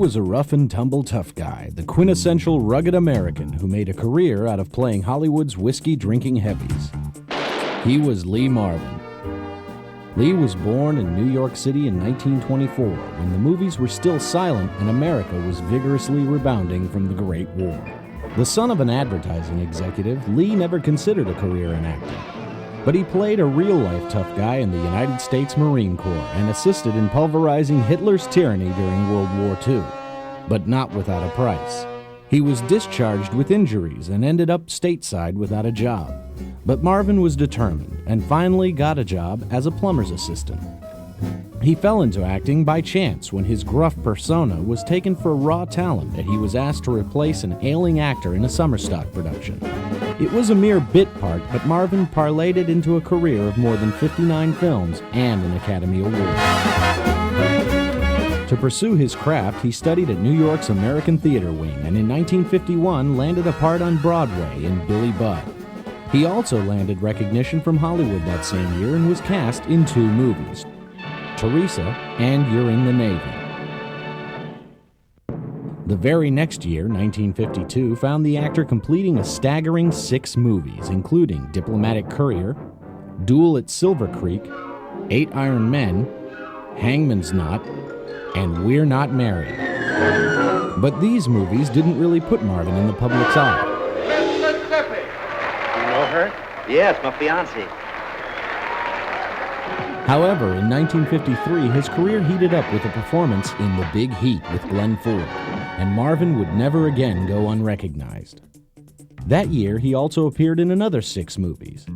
was a rough-and-tumble tough guy, the quintessential rugged American who made a career out of playing Hollywood's whiskey-drinking heavies. He was Lee Marvin. Lee was born in New York City in 1924, when the movies were still silent and America was vigorously rebounding from the Great War. The son of an advertising executive, Lee never considered a career in acting. But he played a real-life tough guy in the United States Marine Corps and assisted in pulverizing Hitler's tyranny during World War II, but not without a price. He was discharged with injuries and ended up stateside without a job. But Marvin was determined and finally got a job as a plumber's assistant. He fell into acting by chance when his gruff persona was taken for raw talent and he was asked to replace an ailing actor in a summer stock production. It was a mere bit part, but Marvin parlayed it into a career of more than 59 films and an Academy Award. To pursue his craft, he studied at New York's American Theater Wing and in 1951 landed a part on Broadway in Billy Budd. He also landed recognition from Hollywood that same year and was cast in 2 movies, Teresa and You're in the Navy. The very next year, 1952, found the actor completing a staggering 6 movies, including Diplomatic Courier, Duel at Silver Creek, 8 Iron Men, Hangman's Knot, and We're Not Married. But these movies didn't really put Marvin in the public's eye. Mississippi! You know her? Yes, my fiancée. However, in 1953, his career heated up with a performance in The Big Heat with Glenn Ford, and Marvin would never again go unrecognized. That year, he also appeared in another 6 movies.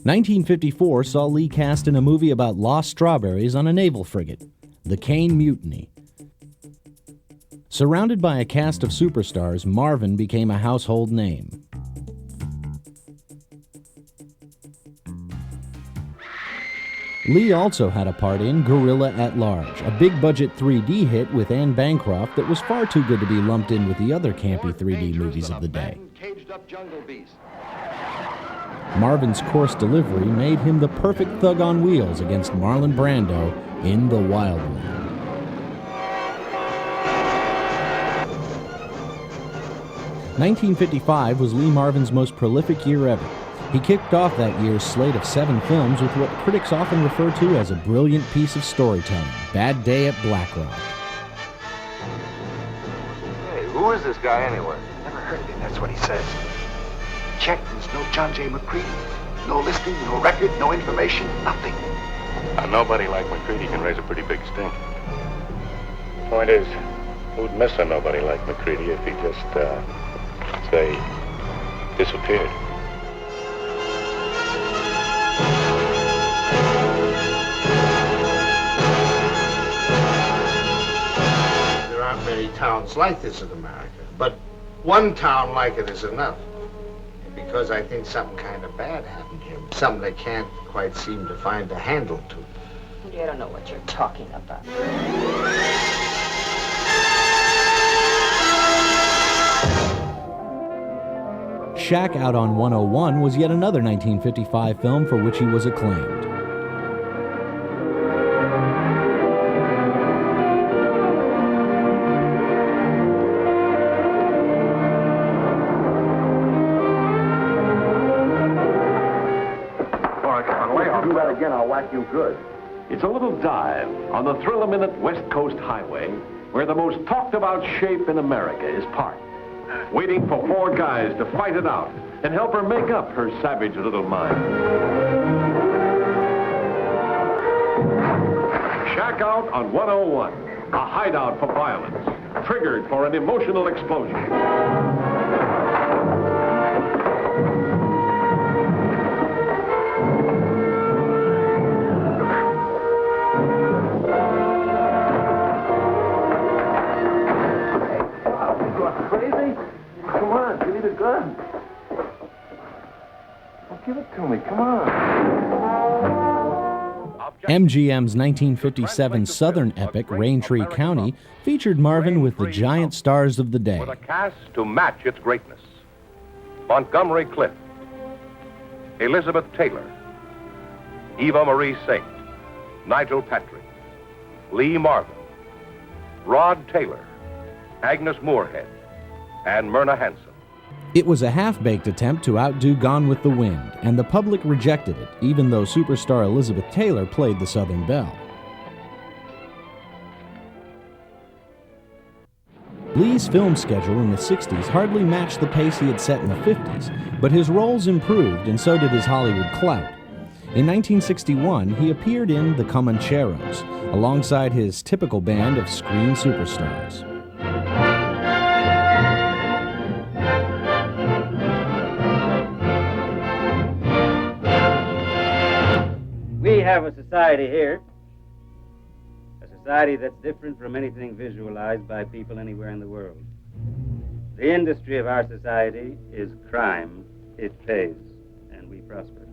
1954 saw Lee cast in a movie about lost strawberries on a naval frigate, The Caine Mutiny. Surrounded by a cast of superstars, Marvin became a household name. Lee also had a part in Gorilla at Large, a big-budget 3D hit with Anne Bancroft that was far too good to be lumped in with the other campy 3D movies of the day. Marvin's coarse delivery made him the perfect thug on wheels against Marlon Brando in The Wild One. "1955 was Lee Marvin's most prolific year ever. He kicked off that year's slate of 7 films with what critics often refer to as a brilliant piece of storytelling, Bad Day at Black Rock. Hey, who is this guy anyway? Never heard of him, that's what he says. Check, there's no John J. McCready. No listing, no record, no information, nothing. Nobody like McCready can raise a pretty big stink. Point is, who'd miss a nobody like McCready if he just, say, disappeared? There aren't many towns like this in America, but one town like it is enough. Because I think something kind of bad happened here. Something they can't quite seem to find a handle to. I don't know what you're talking about. Shack Out on 101 was yet another 1955 film for which he was acclaimed. I'll whack you good. It's a little dive on the thrill-a-minute West Coast highway where the most talked-about shape in America is parked, waiting for 4 guys to fight it out and help her make up her savage little mind. Shack Out on 101, a hideout for violence, triggered for an emotional explosion. Gun. Well, give it to me, come on. MGM's 1957 Southern epic, Raintree County, featured Marvin with the giant stars of the day. With a cast to match its greatness. Montgomery Clift, Elizabeth Taylor, Eva Marie Saint, Nigel Patrick, Lee Marvin, Rod Taylor, Agnes Moorehead, and Myrna Hanson. It was a half-baked attempt to outdo Gone with the Wind, and the public rejected it, even though superstar Elizabeth Taylor played the Southern Belle. Lee's film schedule in the 60s hardly matched the pace he had set in the 50s, but his roles improved and so did his Hollywood clout. In 1961, he appeared in The Comancheros, alongside his typical band of screen superstars. We have a society here, a society that's different from anything visualized by people anywhere in the world. The industry of our society is crime. It pays, and we prosper.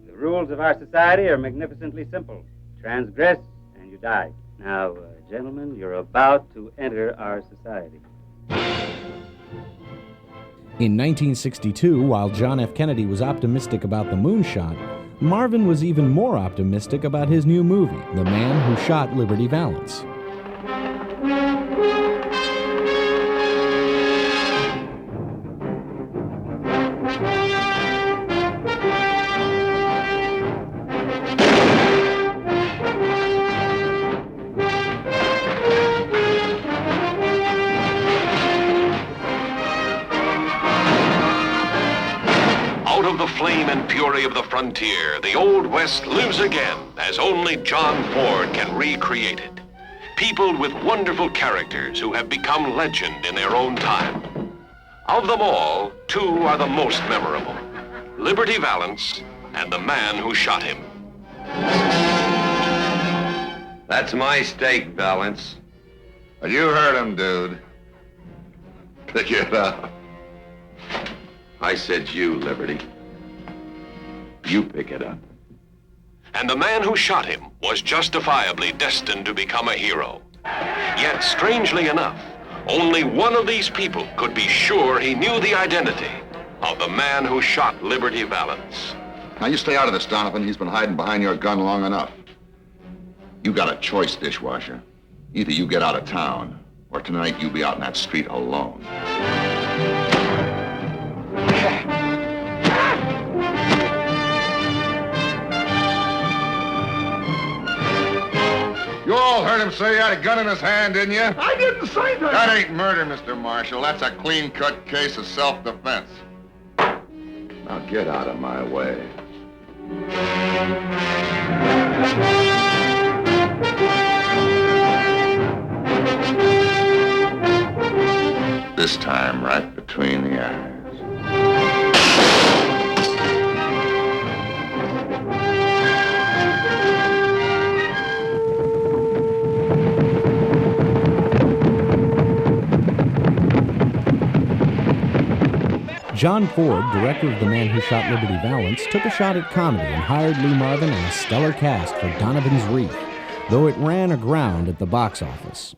The rules of our society are magnificently simple. Transgress, and you die. Now, gentlemen, you're about to enter our society. In 1962, while John F. Kennedy was optimistic about the moonshot, Marvin was even more optimistic about his new movie, The Man Who Shot Liberty Valance. Out of the flame and fury of the frontier, the Old West lives again as only John Ford can recreate it. Peopled with wonderful characters who have become legend in their own time. Of them all, two are the most memorable: Liberty Valance and the man who shot him. That's my steak, Valance. You heard him, dude. Pick it up. I said you, Liberty. You pick it up. And the man who shot him was justifiably destined to become a hero. Yet, strangely enough, only one of these people could be sure he knew the identity of the man who shot Liberty Valance. Now, you stay out of this, Donovan. He's been hiding behind your gun long enough. You got a choice, dishwasher. Either you get out of town, or tonight you'll be out in that street alone. You all heard him say he had a gun in his hand, didn't you? I didn't say that. That ain't murder, Mr. Marshall. That's a clean-cut case of self-defense. Now get out of my way. This time, right between the eyes. John Ford, director of The Man Who Shot Liberty Valance, took a shot at comedy and hired Lee Marvin and a stellar cast for Donovan's Reef, though it ran aground at the box office.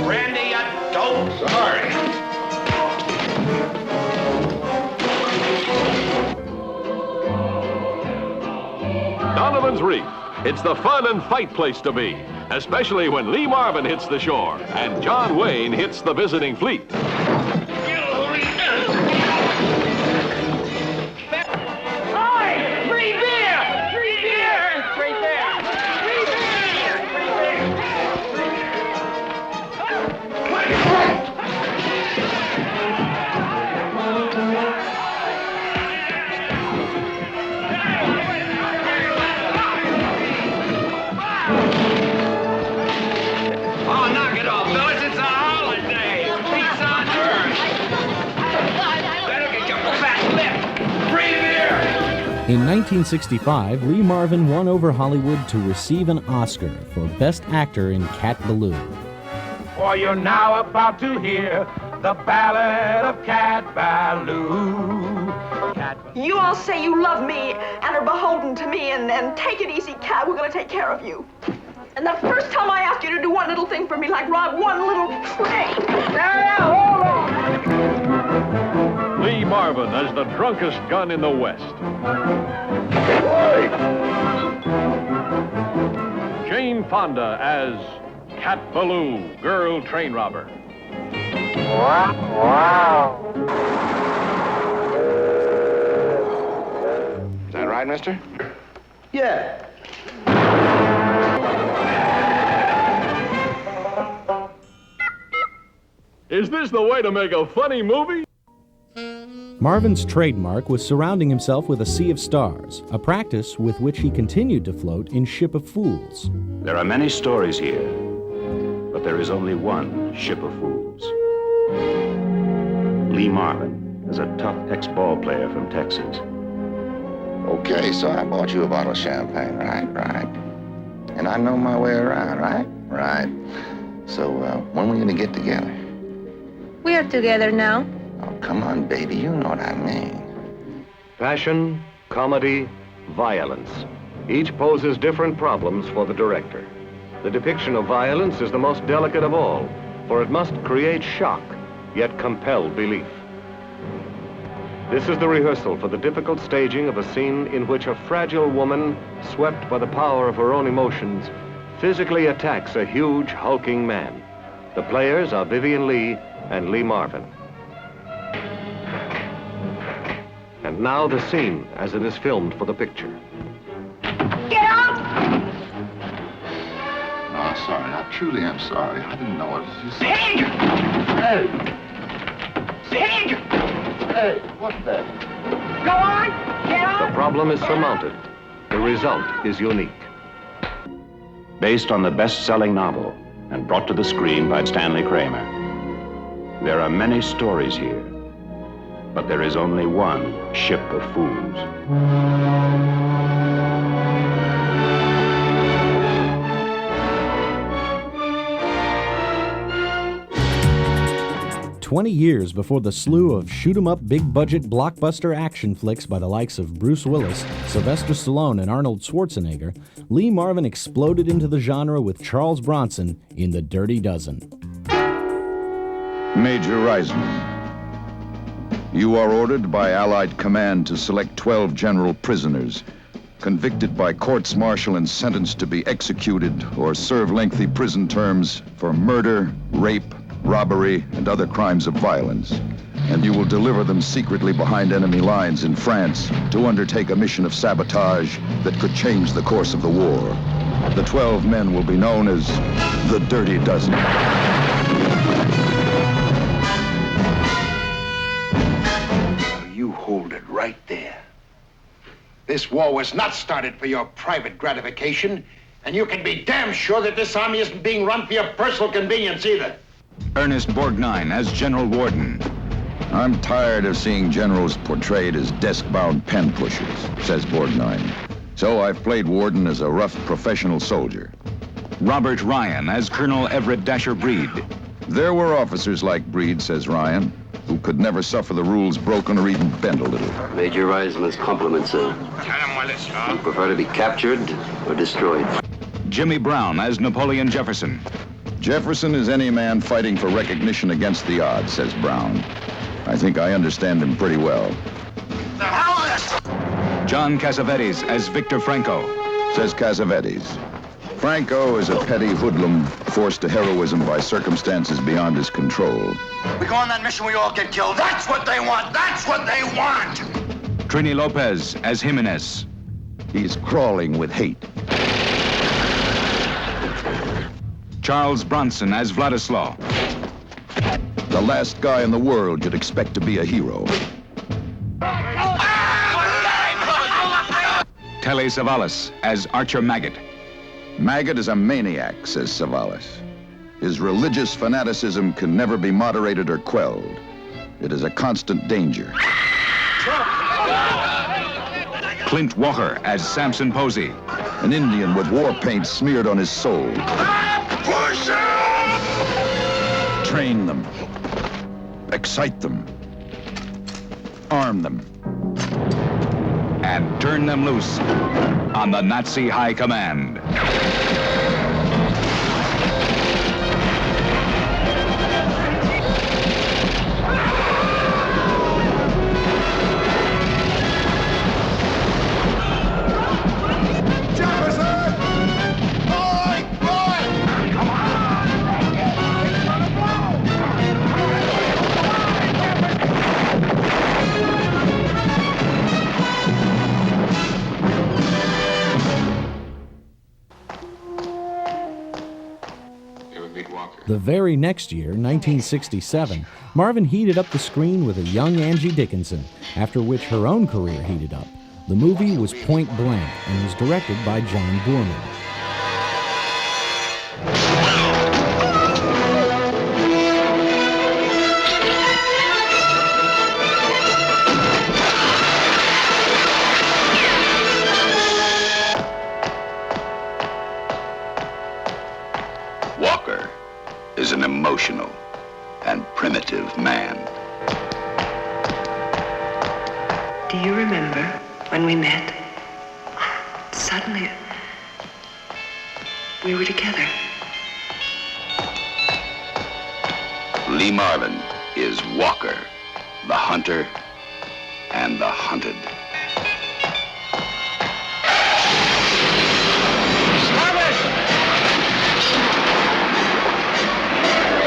Randy, you dope. Sorry. Donovan's Reef. It's the fun and fight place to be, especially when Lee Marvin hits the shore and John Wayne hits the visiting fleet. In 1965, Lee Marvin won over Hollywood to receive an Oscar for Best Actor in Cat Ballou. For you're now about to hear the ballad of Cat Ballou. You all say you love me and are beholden to me, and take it easy, Cat. We're going to take care of you. And the first time I asked you to do one little thing for me, like rob one little train. Lee Marvin as as the drunkest gun in the West. Jane Fonda as Cat Ballou, girl train robber. Is that right, mister? Yeah. Is this the way to make a funny movie? Marvin's trademark was surrounding himself with a sea of stars, a practice with which he continued to float in Ship of Fools. There are many stories here, but there is only one Ship of Fools. Lee Marvin is a tough ex-ball player from Texas. Okay, so I bought you a bottle of champagne, right? And I know my way around, right? Right. So, when we gonna get together? We are together now. Oh, come on, baby, you know what I mean. Passion, comedy, violence. Each poses different problems for the director. The depiction of violence is the most delicate of all, for it must create shock, yet compel belief. This is the rehearsal for the difficult staging of a scene in which a fragile woman, swept by the power of her own emotions, physically attacks a huge, hulking man. The players are Vivian Lee and Lee Marvin. And now the scene as it is filmed for the picture. Get out! No, I'm sorry. I truly am sorry. I didn't know what you said. Hey! Hey, what's that? Go on! Get out! The problem is surmounted. The result is unique. Based on the best-selling novel and brought to the screen by Stanley Kramer. There are many stories here, but there is only one Ship of Fools. 20 years before the slew of shoot-'em-up big-budget blockbuster action flicks by the likes of Bruce Willis, Sylvester Stallone, and Arnold Schwarzenegger, Lee Marvin exploded into the genre with Charles Bronson in The Dirty Dozen. Major Reisman, you are ordered by Allied command to select 12 general prisoners, convicted by courts-martial and sentenced to be executed or serve lengthy prison terms for murder, rape, robbery, and other crimes of violence. And you will deliver them secretly behind enemy lines in France to undertake a mission of sabotage that could change the course of the war. The 12 men will be known as the Dirty Dozen. You hold it right there. This war was not started for your private gratification, and you can be damn sure that this army isn't being run for your personal convenience either. Ernest Borgnine as General Warden. I'm tired of seeing generals portrayed as desk-bound pen pushers, says Borgnine. So I've played Warden as a rough professional soldier. Robert Ryan as Colonel Everett Dasher Breed. There were officers like Breed, says Ryan, who could never suffer the rules broken or even bend a little. Major Reisman's compliments, sir. You prefer to be captured or destroyed? Jimmy Brown as Napoleon Jefferson. Jefferson is any man fighting for recognition against the odds, says Brown. I think I understand him pretty well. The hell is this? John Cassavetes as Victor Franco. Says Cassavetes. Franco is a petty hoodlum forced to heroism by circumstances beyond his control. We go on that mission, we all get killed. That's what they want! That's what they want! Trini Lopez as Jimenez. He's crawling with hate. Charles Bronson as Vladislaw. The last guy in the world you'd expect to be a hero. Telly Savalas as Archer Maggot. Maggot is a maniac, says Savalas. His religious fanaticism can never be moderated or quelled. It is a constant danger. Clint Walker as Samson Posey. An Indian with war paint smeared on his soul. Train them. Excite them. Arm them. And turn them loose on the Nazi High Command. The very next year, 1967, Marvin heated up the screen with a young Angie Dickinson, after which her own career heated up. The movie was Point Blank and was directed by John Boorman. Walker is an emotional and primitive man. Do you remember when we met? Suddenly, we were together. Lee Marvin is Walker, the hunter and the hunted.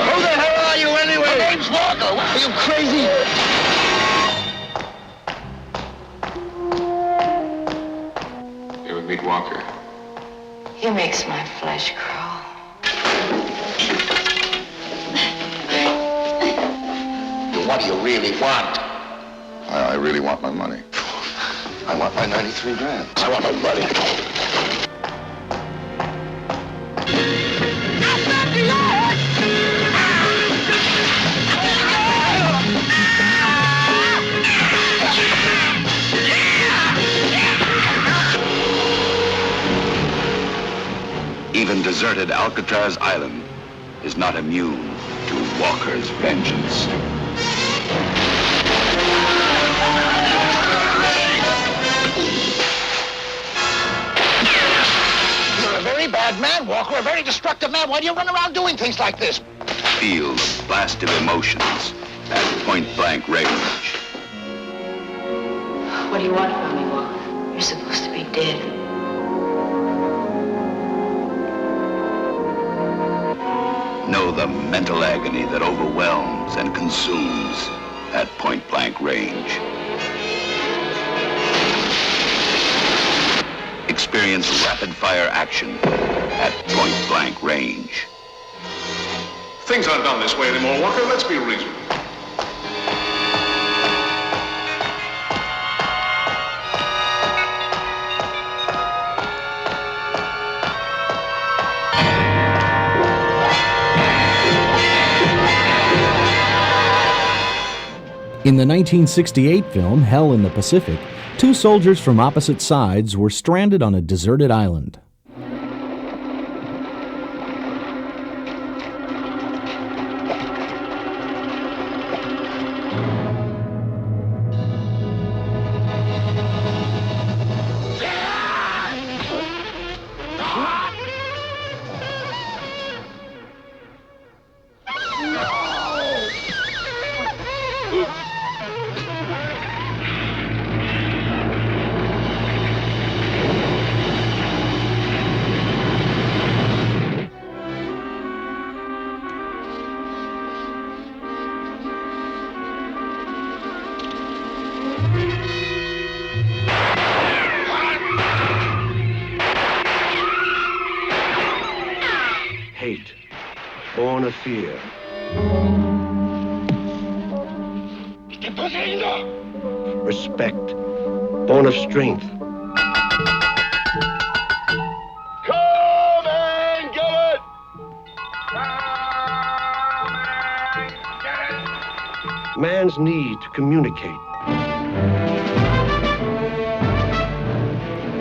Who the hell are you anyway? My name's Walker. What, are you crazy? You ever meet Walker? He makes my flesh crawl. What do you really want? I really want my money. I want my 93 grand. I want my money. Even deserted Alcatraz Island is not immune to Walker's vengeance. You're a very bad man, Walker, a very destructive man. Why do you run around doing things like this? Feel the blast of emotions at Point Blank range. What do you want from me, Walker? You're supposed to be dead. Know the mental agony that overwhelms and consumes at Point Blank range. Experience rapid-fire action at Point Blank range. Things aren't done this way anymore, Walker. Let's be reasonable. In the 1968 film Hell in the Pacific, two soldiers from opposite sides were stranded on a deserted island. Hate, born of fear. Respect, born of strength. Come and get it! Man's need to communicate.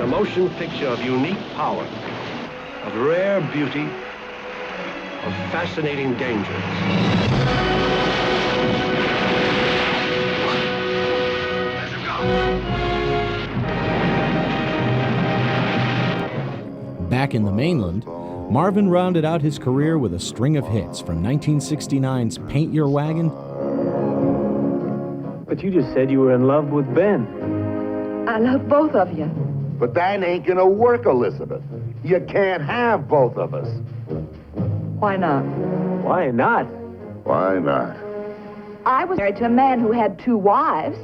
A motion picture of unique power, of rare beauty, of fascinating dangers. Back in the mainland, Marvin rounded out his career with a string of hits from 1969's Paint Your Wagon. But you just said you were in love with Ben. I love both of you. But that ain't gonna work, Elizabeth. You can't have both of us. Why not? Why not? Why not? I was married to a man who had 2 wives.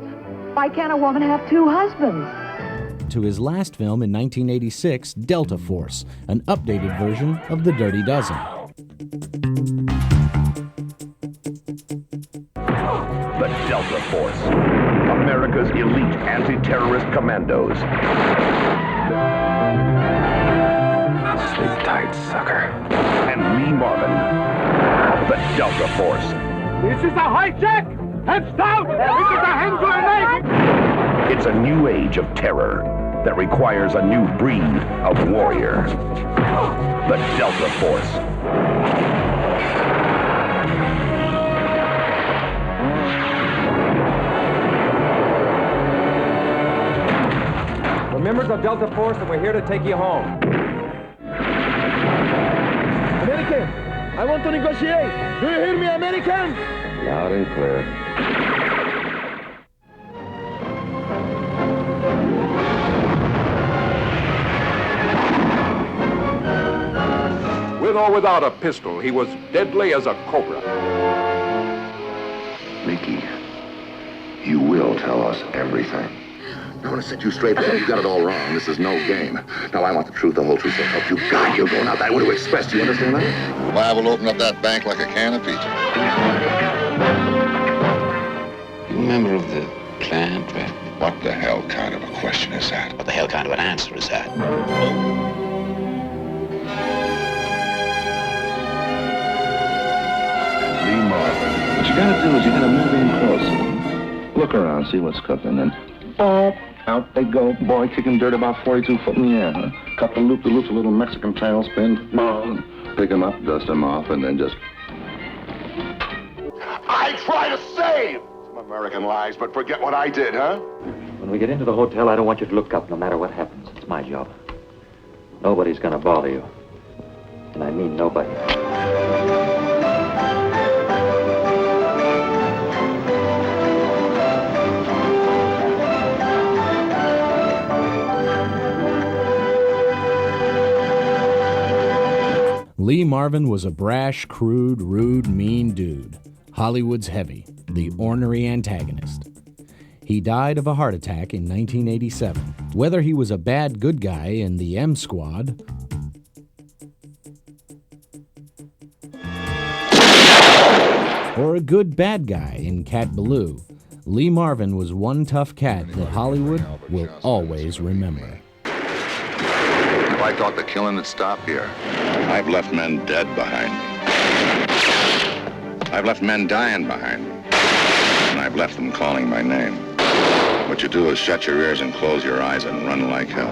Why can't a woman have 2 husbands? To his last film in 1986, Delta Force, an updated version of The Dirty Dozen. The Delta Force, America's elite anti-terrorist commandos. Sleep tight, sucker. And Lee Marvin, the Delta Force. This is a hijack! Heads down! This is a hand grenade! It's a new age of terror that requires a new breed of warrior. The Delta Force. We're members of Delta Force and we're here to take you home. American, I want to negotiate. Do you hear me, American? Loud and clear. With or without a pistol, he was deadly as a cobra. Mickey, you will tell us everything. I want to set you straight, Bob. You got it all wrong. This is no game. Now, I want the truth, the whole truth. So help you God, you're going out that way to express. Do you understand that? Liable to open up that bank like a can of peaches. You a member of the Klan, Red? What the hell kind of a question is that? What the hell kind of an answer is that? Lee Marvin. What you gotta do is you gotta move in close. Look around, see what's cooking, and out they go. Boy kicking dirt about 42 foot in the air, huh? Cut the loop-de-loops, a little Mexican tailspin. Pick them up, dust them off, and then just... I try to save some American lives, but forget what I did, huh? When we get into the hotel, I don't want you to look up no matter what happens. It's my job. Nobody's gonna bother you. And I mean nobody. Lee Marvin was a brash, crude, rude, mean dude. Hollywood's heavy, the ornery antagonist. He died of a heart attack in 1987. Whether he was a bad good guy in the M Squad or a good bad guy in Cat Ballou, Lee Marvin was one tough cat that Hollywood will always remember. I thought the killing would stop here. I've left men dead behind me. I've left men dying behind me. And I've left them calling my name. What you do is shut your ears and close your eyes and run like hell.